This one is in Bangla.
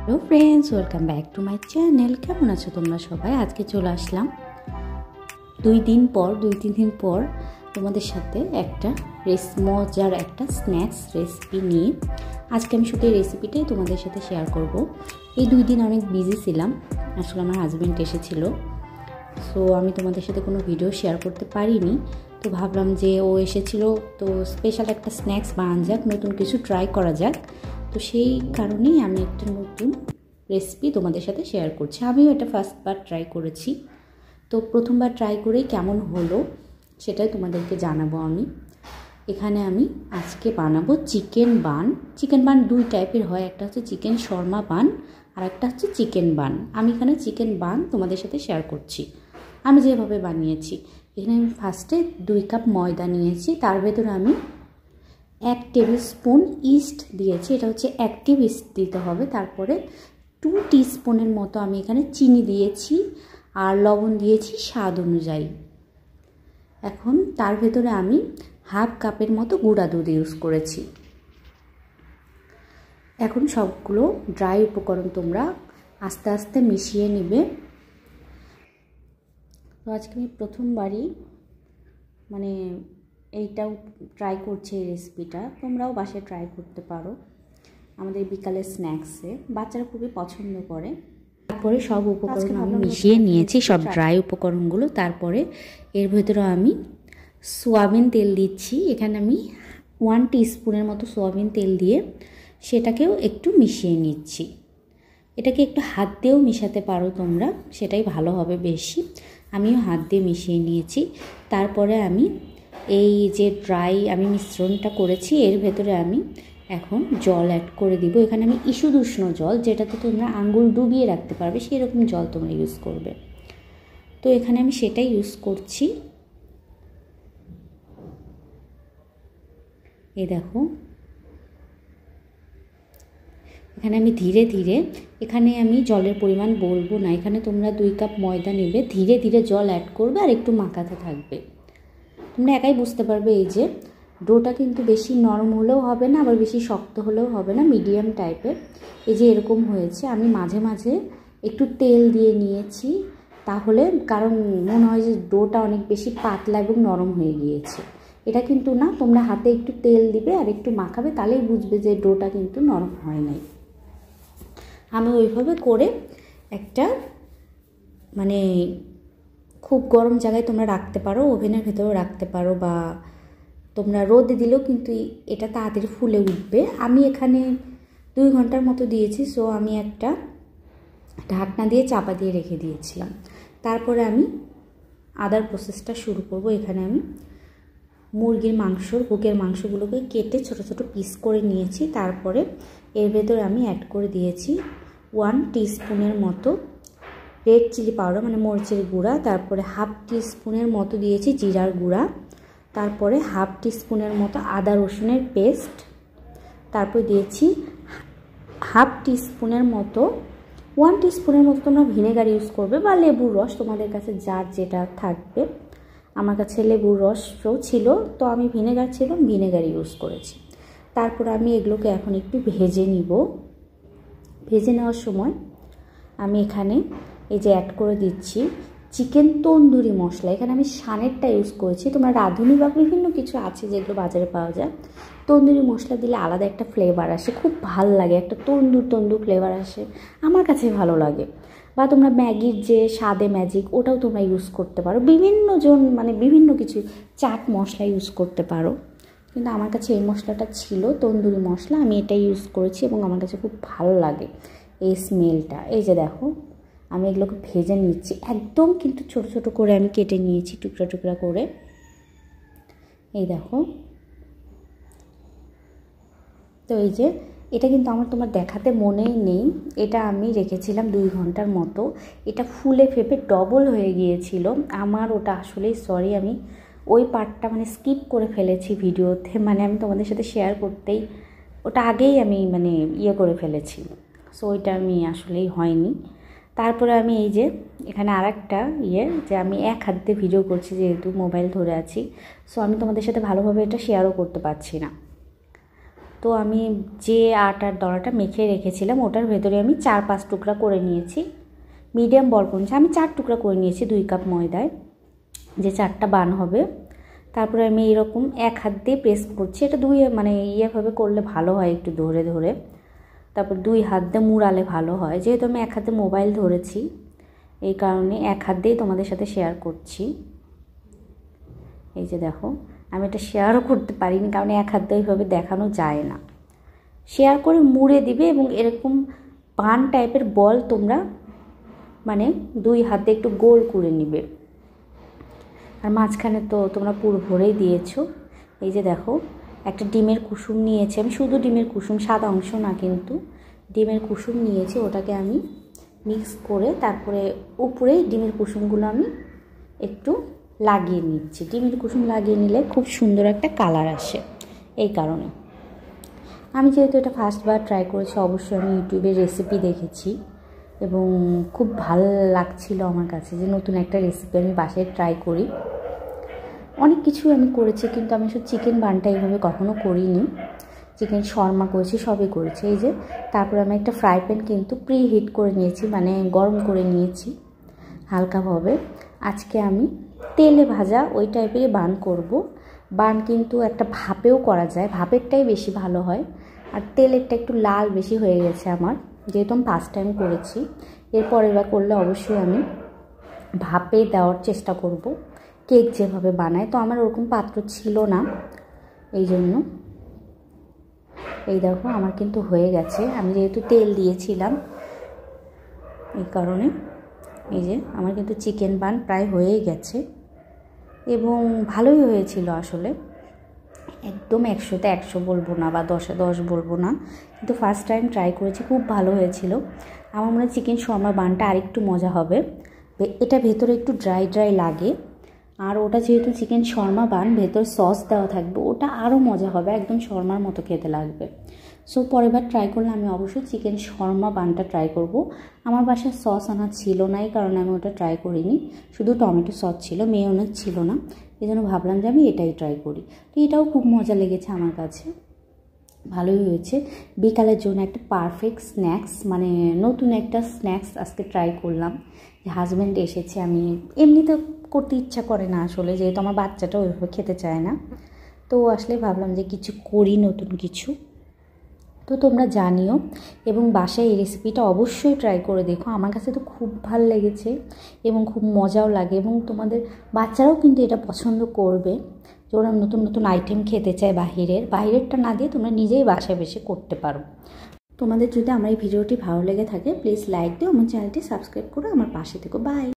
Hello friends, welcome back to my channel. কেমন আছো তোমরা সবাই? আজকে চলে আসলাম দুই তিন দিন পর তোমাদের সাথে একটা মজার একটা স্ন্যাক্স রেসিপি নিয়ে। আজকে আমি শুধু এই রেসিপিটাই তোমাদের সাথে শেয়ার করব। এই 2 দিন অনেক বিজি ছিলাম, আসলে আমার হাজব্যান্ড এসেছিলো, সো আমি তোমাদের সাথে কোনো ভিডিও শেয়ার করতে পারিনি। তো ভাবলাম যে ও এসেছিলো, তো স্পেশাল একটা স্ন্যাক্স বানানো যাক, নতুন কিছু ট্রাই করা যাক। তো সেই কারণেই আমি একটা নতুন রেসিপি তোমাদের সাথে শেয়ার করছি। আমিও এটা ফার্স্টবার ট্রাই করেছি, তো প্রথমবার ট্রাই করেই কেমন হলো সেটাই তোমাদেরকে জানাবো আমি। এখানে আমি আজকে বানাবো চিকেন বান। চিকেন বান 2 টাইপের হয়, একটা হচ্ছে চিকেন শর্মা বান আর একটা হচ্ছে চিকেন বান। আমি এখানে চিকেন বান তোমাদের সাথে শেয়ার করছি আমি যেভাবে বানিয়েছি। এখানে আমি ফার্স্টে 2 কাপ ময়দা নিয়েছি, তার ভেতরে আমি 1 টেবিল স্পুন ইস্ট দিয়েছি। এটা হচ্ছে অ্যাক্টিভ ইস্ট দিতে হবে। তারপরে 2 টিস্পুনের মতো আমি এখানে চিনি দিয়েছি আর লবণ দিয়েছি স্বাদ অনুযায়ী। এখন তার ভেতরে আমি 1/2 কাপের মতো গুঁড়া দুধ ইউজ করেছি। এখন সবগুলো ড্রাই উপকরণ তোমরা আস্তে আস্তে মিশিয়ে নেবে। তো আজকে আমি প্রথমবারই মানে এইটাও ট্রাই করছি, এই রেসিপিটা তোমরাও বাসায় ট্রাই করতে পারো। আমাদের বিকালের স্ন্যাক্সে বাচ্চারা খুবই পছন্দ করে। তারপরে সব উপকরণ আমি মিশিয়ে নিয়েছি, সব ড্রাই উপকরণগুলো। তারপরে এর ভেতরে আমি সয়াবিন তেল দিচ্ছি। এখানে আমি 1 টিস্পুনের মতো সয়াবিন তেল দিয়ে সেটাকেও একটু মিশিয়ে নিচ্ছি। এটাকে একটু হাত দিয়েও মিশাতে পারো তোমরা, সেটাই ভালো হবে বেশি। আমিও হাত দিয়ে মিশিয়ে নিয়েছি। তারপরে আমি এই যে ড্রাই আমি মিশ্রণটা করেছি এর ভেতরে আমি এখন জল অ্যাড করে দিব। এখানে আমি ঈষৎ উষ্ণ জল, যেটাতে তোমরা আঙ্গুল ডুবিয়ে রাখতে পারবে সেরকম জল তোমরা ইউজ করবে। তো এখানে আমি সেটাই ইউজ করছি। এই দেখো, এখানে আমি ধীরে ধীরে, এখানে আমি জলের পরিমাণ বলবো না, এখানে তোমরা 2 কাপ ময়দা নেবে, ধীরে ধীরে জল অ্যাড করবে আর একটু মাখাতে থাকবে। তোমরা একাই বুঝতে পারবে এই যে ডোটা কিন্তু বেশি নরম হলেও হবে না, আবার বেশি শক্ত হলেও হবে না, মিডিয়াম টাইপের। এই যে এরকম হয়েছে। আমি মাঝে মাঝে একটু তেল দিয়ে নিয়েছি, তাহলে কারণ মনে হয় যে ডোটা অনেক বেশি পাতলা এবং নরম হয়ে গিয়েছে। এটা কিন্তু না, তোমরা হাতে একটু তেল দিবে আর একটু মাখাবে, তাহলেই বুঝবে যে ডোটা কিন্তু নরম হয় নাই। আমি ওইভাবে করে একটা মানে খুব গরম জায়গায় তোমরা রাখতে পারো, ওভেনের ভেতরেও রাখতে পারো, বা তোমরা রোদে দিলেও কিন্তু এটা তাড়াতাড়ি ফুলে উঠবে। আমি এখানে 2 ঘন্টার মতো দিয়েছি, সো আমি একটা ঢাকনা দিয়ে চাপা দিয়ে রেখে দিয়েছিলাম। তারপরে আমি আদার প্রসেসটা শুরু করব। এখানে আমি মুরগির মাংসর বুকের মাংসগুলোকে কেটে ছোট ছোট পিস করে নিয়েছি। তারপরে এর ভেতরে আমি অ্যাড করে দিয়েছি 1 টিস্পুনের মতো রেড চিলি পাউডার, মানে মরিচের গুঁড়া। তারপরে 1/2 টিস্পুনের মতো দিয়েছি জিরার গুঁড়া। তারপরে 1/2 টিস্পুনের মতো আদা রসুনের পেস্ট। তারপর দিয়েছি 1/2 টিস্পুনের মতো 1 টিস্পুনের মতো তোমরা ভিনেগার ইউজ করবে, বা লেবুর রস, তোমাদের কাছে যার যেটা থাকবে। আমার কাছে লেবুর রসও ছিল, তো আমি ভিনেগার ছিল, ভিনেগার ইউজ করেছি। তারপর আমি এগুলোকে এখন একটু ভেজে নিব। ভেজে নেওয়ার সময় আমি এখানে এই যে অ্যাড করে দিচ্ছি চিকেন তন্দুরি মশলা। এখানে আমি সানেরটা ইউজ করেছি, তোমরা রাঁধুনি বা বিভিন্ন কিছু আছে যেগুলো বাজারে পাওয়া যায়। তন্দুরি মশলা দিলে আলাদা একটা ফ্লেভার আসে, খুব ভাল লাগে, একটা তন্দুর ফ্লেভার আসে, আমার কাছে ভালো লাগে। বা তোমরা ম্যাগির যে স্বাদে ম্যাজিক, ওটাও তোমরা ইউজ করতে পারো। বিভিন্ন জন মানে বিভিন্ন কিছু চাট মশলা ইউজ করতে পারো, কিন্তু আমার কাছে এই মশলাটা ছিল তন্দুরি মশলা, আমি এটা ইউজ করেছি এবং আমার কাছে খুব ভালো লাগে এই স্মেলটা। এই যে দেখো, আমি এগুলোকে ভেজে নিচ্ছি একদম, কিন্তু ছোট ছোট করে আমি কেটে নিয়েছি টুকরা টুকরা করে। এই দেখো, তো এই যে এটা কিন্তু তোমার দেখাতে মনেই নেই, এটা আমি রেখেছিলাম 2 ঘন্টার মতো। এটা ফুলে ফেপে ডবল হয়ে গিয়েছিল। আমার ওটা আসলেই সরি, আমি ওই পার্টটা মানে স্কিপ করে ফেলেছি ভিডিওতে, মানে আমি তোমাদের সাথে শেয়ার করতেই ওটা আগেই আমি মানে করে ফেলেছি, সো ওইটা আমি আসলেই হয়নি। তারপরে আমি এই যে এখানে আরেকটা যে আমি এক হাত দিয়ে ভিডিও করছি যেহেতু মোবাইল ধরে আছি, সো আমি তোমাদের সাথে ভালোভাবে এটা শেয়ারও করতে পারছি না। তো আমি যে আটার দলাটা মেখে রেখেছিলাম ওটার ভেতরে আমি 4-5 টুকরা করে নিয়েছি, মিডিয়াম বল কোনছে আমি 4 টুকরা করে নিয়েছি 2 কাপ ময়দায়, যে 4টা বান হবে। তারপরে আমি এরকম এক হাত দিয়ে প্রেস করছি, এটা ইয়েভাবে করলে ভালো হয়, একটু ধরে ধরে, তারপর 2 হাত দিয়ে মুড়ালে ভালো হয়। যেহেতু আমি এক হাতে মোবাইল ধরেছি এই কারণে এক হাত দিয়েই তোমাদের সাথে শেয়ার করছি। এই যে দেখো, আমি এটা শেয়ারও করতে পারিনি কারণ এক হাত দিয়ে এইভাবে দেখানো যায় না। শেয়ার করে মুড়ে দিবে এবং এরকম পান টাইপের বল তোমরা 2 হাতে একটু গোল করে নিবে। আর মাঝখানে তো তোমরা পুরো ভরেই দিয়েছো। এই যে দেখো, একটা ডিমের কুসুম নিয়েছি আমি, শুধু ডিমের কুসুম, সাদা অংশ না কিন্তু, ডিমের কুসুম নিয়েছি। ওটাকে আমি মিক্স করে তারপরে উপরে ডিমের কুসুমগুলো আমি একটু লাগিয়ে নিচ্ছি। ডিমের কুসুম লাগিয়ে নিলে খুব সুন্দর একটা কালার আসে। এই কারণে আমি যেহেতু এটা ফার্স্টবার ট্রাই করেছি, অবশ্যই আমি ইউটিউবের রেসিপি দেখেছি এবং খুব ভালো লাগছিল আমার কাছে যে নতুন একটা রেসিপি আমি বাসায় ট্রাই করি। অনেক কিছুই আমি করেছি কিন্তু আমি শুধু চিকেন বানটা এইভাবে কখনো করিনি। চিকেন শর্মা করেছি, সবই করেছি। এই যে তারপরে আমি একটা ফ্রাই প্যান কিন্তু প্রি হিট করে নিয়েছি, গরম করে নিয়েছি হালকাভাবে। আজকে আমি তেলে ভাজা ওই টাইপেরই বান করব। বান কিন্তু একটা ভাপেও করা যায়, ভাপেরটাই বেশি ভালো হয়, আর তেলেরটা একটু লাল বেশি হয়ে গেছে আমার, যেহেতু আমি ফার্স্ট টাইম করেছি। এরপর এবার করলে অবশ্যই আমি ভাপে দেওয়ার চেষ্টা করব, কেক যেভাবে বানায়। তো আমার ওরকম পাত্র ছিল না, এই জন্য। এই দেখো আমার কিন্তু হয়ে গেছে, আমি যেহেতু তেল দিয়েছিলাম এই কারণে। এই যে আমার কিন্তু চিকেন বান প্রায় হয়েই গেছে এবং ভালোই হয়েছিল আসলে। একদম 100তে 100 বলবো না বা 10এ 10 বলবো না, কিন্তু ফার্স্ট টাইম ট্রাই করেছি, খুব ভালো হয়েছিল। আমার মনে হয় চিকেন শর্মা বানটা আরেকটু মজা হবে, এটা ভেতরে একটু ড্রাই ড্রাই লাগে। আর ওটা যেহেতু চিকেন শর্মা বান, ভেতর সস দেওয়া থাকবে, ওটা আরও মজা হবে, একদম শর্মার মতো খেতে লাগবে। সো পরেরবার ট্রাই করলে আমি অবশ্যই চিকেন শর্মা বানটা ট্রাই করব। আমার বাসায় সস আনা ছিল না, এই কারণে আমি ওটা ট্রাই করিনি, শুধু টমেটো সস ছিল, মেয়োনেজ ছিল না, এই জন্য ভাবলাম যে আমি এটাই ট্রাই করি। তো এটাও খুব মজা লেগেছে আমার কাছে, ভালোই হয়েছে। বিকালের জন্য একটা পারফেক্ট স্ন্যাক্স, নতুন একটা স্ন্যাক্স আজকে ট্রাই করলাম। যে হাজব্যান্ড এসেছে, আমি এমনিতে করতে ইচ্ছা করে না আসলে, যেহেতু আমার বাচ্চাটা ওইভাবে খেতে চায় না, তো আসলে ভাবলাম যে কিছু করি, নতুন কিছু। তো তোমরা জানিও এবং বাসায় এই রেসিপিটা অবশ্যই ট্রাই করে দেখো। আমার কাছে তো খুব ভালো লেগেছে এবং খুব মজাও লাগে, এবং তোমাদের বাচ্চারাও কিন্তু এটা পছন্দ করবে, যে ওরা নতুন নতুন আইটেম খেতে চায় বাইরেরটা না দিয়ে তোমরা নিজেই বাসায় বসে করতে পারো। তোমাদের যদি আমার এই ভিডিওটি ভালো লেগে থাকে প্লিজ লাইক দিও, আমার চ্যানেলটি সাবস্ক্রাইব করে আমার পাশে থেকো। বাই।